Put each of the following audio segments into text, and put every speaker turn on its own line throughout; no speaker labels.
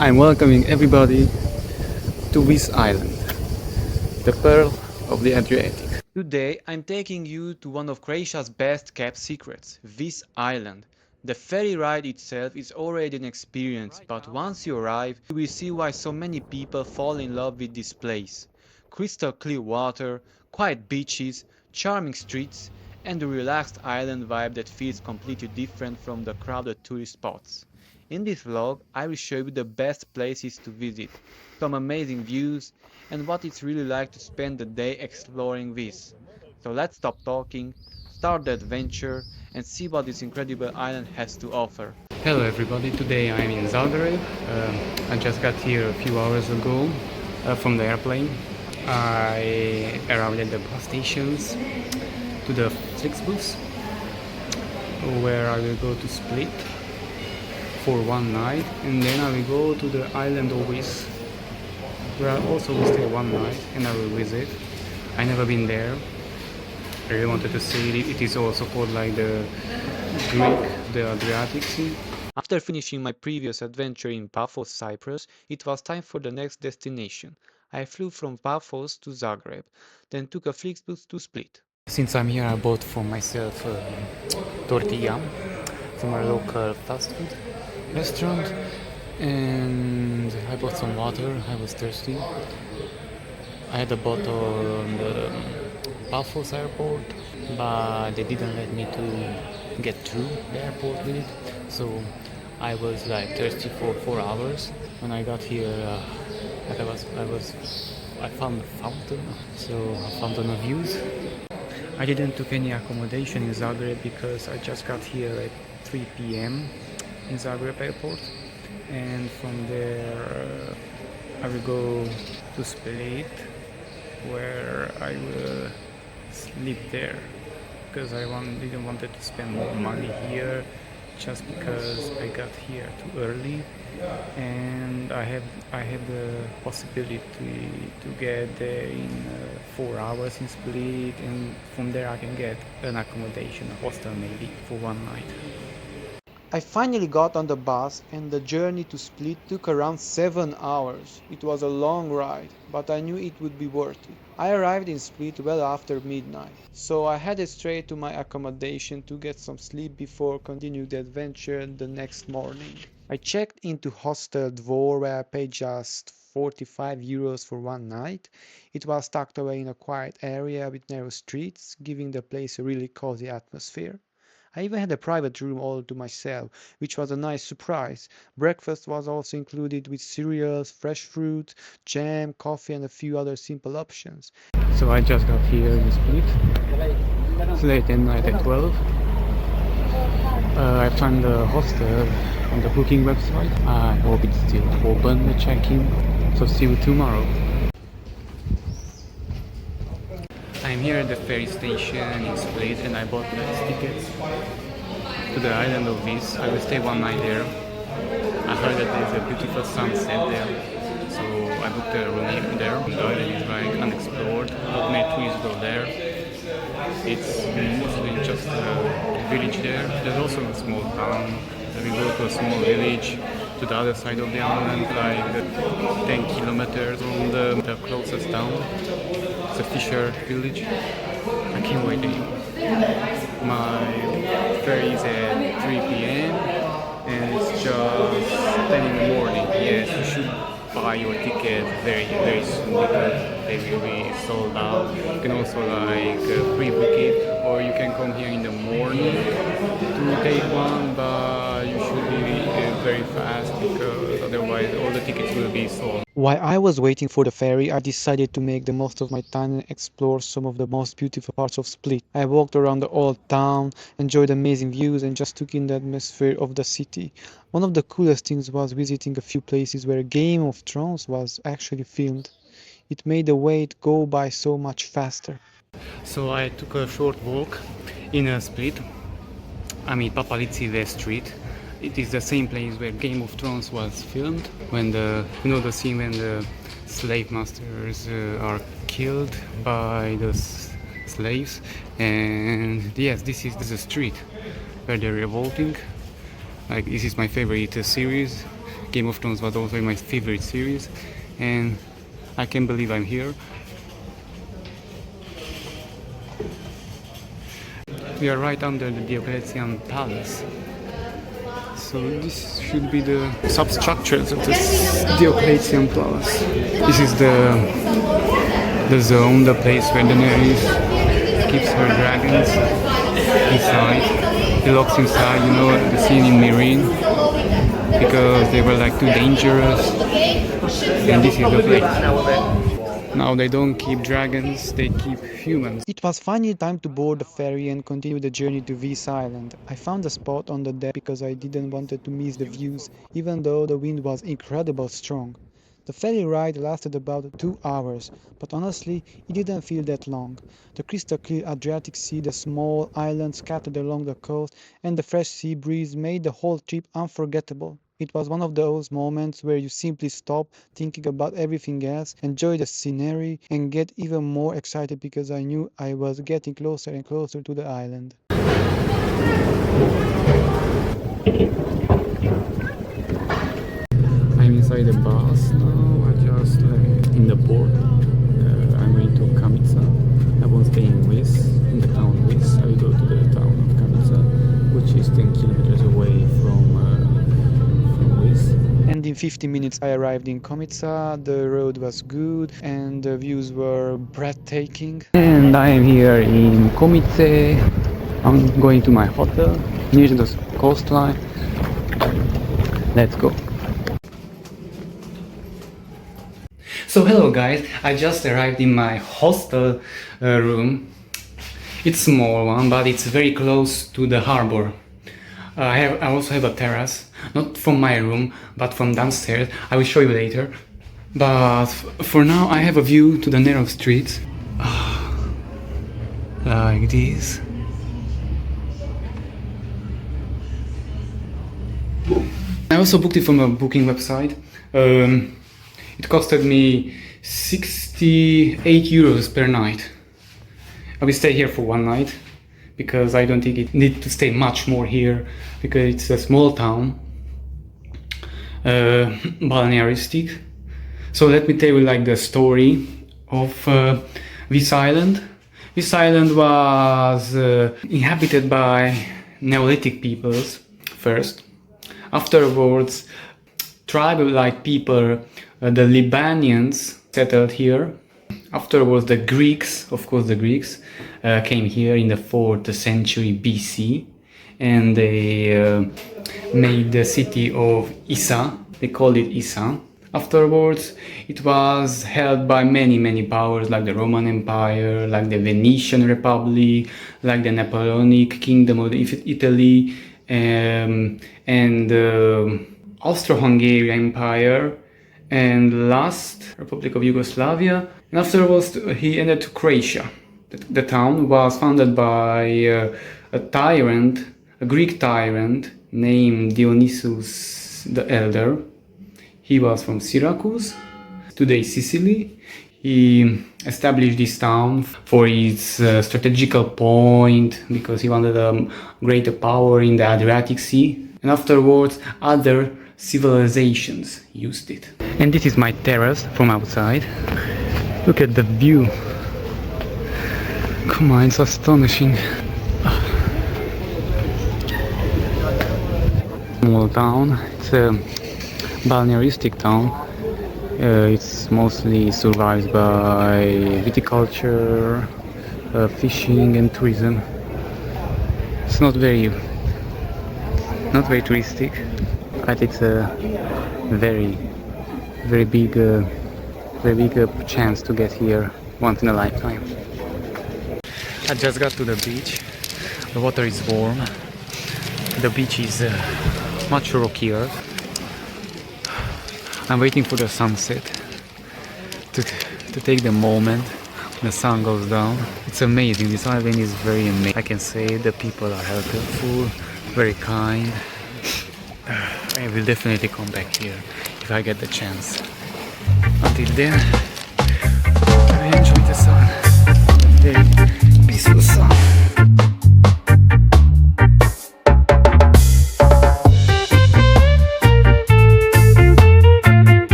I'm welcoming everybody to Vis Island, the pearl of the Adriatic. Today I'm taking you to one of Croatia's best kept secrets, Vis Island. The ferry ride itself is already an experience, but once you arrive, you will see why so many people fall in love with this place. Crystal clear water, quiet beaches, charming streets, and a relaxed island vibe that feels completely different from the crowded tourist spots. In this vlog, I will show you the best places to visit, some amazing views, and what it's really like to spend the day exploring this. So let's stop talking, start the adventure, and see what this incredible island has to offer. Hello everybody, today I'm in Zagreb. I just got here a few hours ago from the airplane. I arrived at the bus stations to the FlixBus, where I will go to Split for one night, and then I will go to the island of Vis, where I also will stay one night and I will visit. I never been there. I really wanted to see it. It is also called like the Adriatic Sea. After finishing my previous adventure in Paphos, Cyprus, it was time for the next destination. I flew from Paphos to Zagreb, then took a FlixBus to Split. Since I'm here, I bought for myself tortilla from a local fast food restaurant, and I bought some water. I was thirsty. I had a bottle on the Paphos airport, but they didn't let me to get through the airport with it, so I was like thirsty for 4 hours. When I got here, I found a fountain, so a fountain of views. I didn't took any accommodation in Zagreb because I just got here at 3 p.m. in Zagreb airport, and from there I will go to Split, where I will sleep there because didn't wanted to spend more money here just because I got here too early, and I had the possibility to get there in 4 hours in Split, and from there I can get an accommodation, a hostel maybe, for one night. I finally got on the bus, and the journey to Split took around 7 hours. It was a long ride, but I knew it would be worth it. I arrived in Split well after midnight, so I headed straight to my accommodation to get some sleep before continuing the adventure the next morning. I checked into Hostel Dvor, where I paid just 45 euros for one night. It was tucked away in a quiet area with narrow streets, giving the place a really cozy atmosphere. I even had a private room all to myself, which was a nice surprise. Breakfast was also included with cereals, fresh fruit, jam, coffee, and a few other simple options. So I just got here in Split. It's late at night at 12. I found the hostel on the booking website. I hope it's still open, the check-in. So see you tomorrow. I'm here at the ferry station in Split, and I bought tickets to the island of Vis. I will stay one night there. I heard that there's a beautiful sunset there, so I booked a room there. The island is like unexplored, not many tourists go there. It's mostly just a village there. There's also a small town. We go to a small village to the other side of the island, like 10 kilometers from the closest town. It's a fisher village. I can't wait anymore. My ferry is at 3 p.m. and it's just 10 in the morning. Yes, you should buy your ticket very, very soon because they will be sold out. You can also like pre-book it, or you can come here in the morning to take one, but you should be very fast because otherwise all the tickets will be sold. While I was waiting for the ferry, I decided to make the most of my time and explore some of the most beautiful parts of Split. I walked around the old town, enjoyed amazing views, and just took in the atmosphere of the city. One of the coolest things was visiting a few places where Game of Thrones was actually filmed. It made the wait go by so much faster. So I took a short walk in a Split. I mean Papalici Street. It is the same place where Game of Thrones was filmed, when the scene when the slave masters are killed by the slaves. And yes, this is the street where they're revolting. Like, this is my favorite series, Game of Thrones was also my favorite series, and I can't believe I'm here. We are right under the Diocletian Palace. So this should be the substructures of this Diocletian Palace. This is the zone, the place where Daenerys keeps her dragons inside. He locks inside, you know, the scene in Meereen, because they were like too dangerous. And this is the place. Now they don't keep dragons, they keep humans.
It was finally time to board the ferry and continue the journey to Vis Island. I found a spot on the deck because I didn't want to miss the views, even though the wind was incredibly strong. The ferry ride lasted about 2 hours, but honestly, it didn't feel that long. The crystal clear Adriatic Sea, the small islands scattered along the coast, and the fresh sea breeze made the whole trip unforgettable. It was one of those moments where you simply stop thinking about everything else, enjoy the scenery, and get even more excited because I knew I was getting closer and closer to the island.
I'm inside the bus now. I just in the port. I'm going to Komiža. I won't stay in Vis, in the town Vis. I will go to the town of Komiža, which is 10 kilometers away from Vis.
And in 15 minutes I arrived in Komiža. The road was good and the views were breathtaking.
And I am here in Komiža. I'm going to my hotel near the coastline. Let's go. So hello guys, I just arrived in my hostel room. It's a small one, but it's very close to the harbor. I also have a terrace, not from my room, but from downstairs. I will show you later. But for now I have a view to the narrow streets. Like this. I also booked it from a booking website. It costed me 68 euros per night. I will stay here for one night because I don't think it need to stay much more here because it's a small town, balnearistic. So let me tell you like the story of Vis Island. This island was inhabited by Neolithic peoples first. Afterwards, tribal-like people, the Libanians, settled here. Afterwards, the Greeks, of course the Greeks, came here in the 4th century BC, and they made the city of Isa. They called it Isa. Afterwards, it was held by many powers like the Roman Empire, like the Venetian Republic, like the Napoleonic Kingdom of Italy, and Austro-Hungarian Empire, and last Republic of Yugoslavia. And afterwards he ended to Croatia. The town was founded by a tyrant, a Greek tyrant named Dionysius the Elder. He was from Syracuse, today Sicily. He established this town for its strategical point because he wanted a greater power in the Adriatic Sea. And afterwards other civilizations used it. And this is my terrace from outside. Look at the view. Come on, it's astonishing. Small town. It's a balnearistic town. It's mostly survives by viticulture, fishing and tourism. It's not very touristic, but it's a very big chance to get here once in a lifetime. I just got to the beach. The water is warm. The beach is much rockier. I'm waiting for the sunset to take the moment when the sun goes down. It's amazing. This island is very amazing. I can say the people are helpful, very kind. I will definitely come back here if I get the chance. Until then, I enjoy the sun. Very peaceful sun.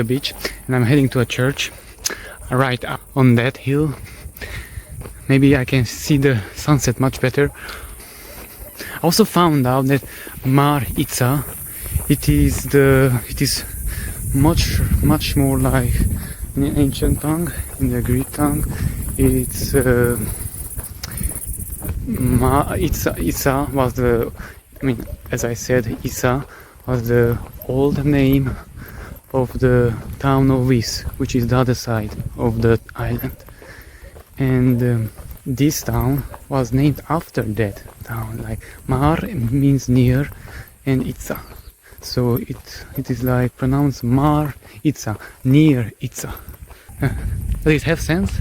the beach, and I'm heading to a church right up on that hill. Maybe I can see the sunset much better. I also found out that Mar Itza, it is much more like in the ancient tongue, in the Greek tongue. It's Isa was the, as I said, Isa was the old name of the town of Vis, which is the other side of the island. And this town was named after that town. Like Mar means near, and Itza. So it is like pronounced Mar Itza, near Itza. Does it have sense?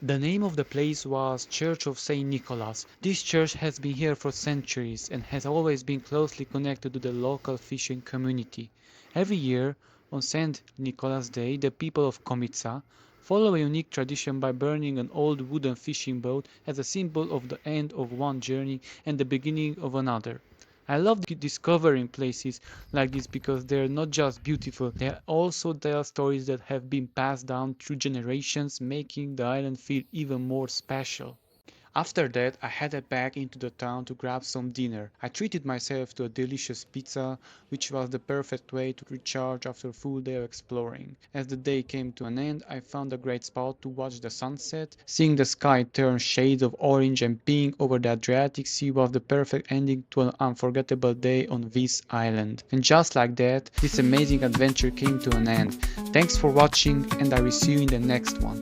The name of the place was Church of Saint Nicholas. This church has been here for centuries and has always been closely connected to the local fishing community. Every year, on Saint Nicholas Day, the people of Komiža follow a unique tradition by burning an old wooden fishing boat as a symbol of the end of one journey and the beginning of another. I love discovering places like this because they're not just beautiful, they also tell stories that have been passed down through generations, making the island feel even more special. After that, I headed back into the town to grab some dinner. I treated myself to a delicious pizza, which was the perfect way to recharge after a full day of exploring. As the day came to an end, I found a great spot to watch the sunset. Seeing the sky turn shades of orange and pink over the Adriatic Sea was the perfect ending to an unforgettable day on Vis Island. And just like that, this amazing adventure came to an end. Thanks for watching, and I will see you in the next one.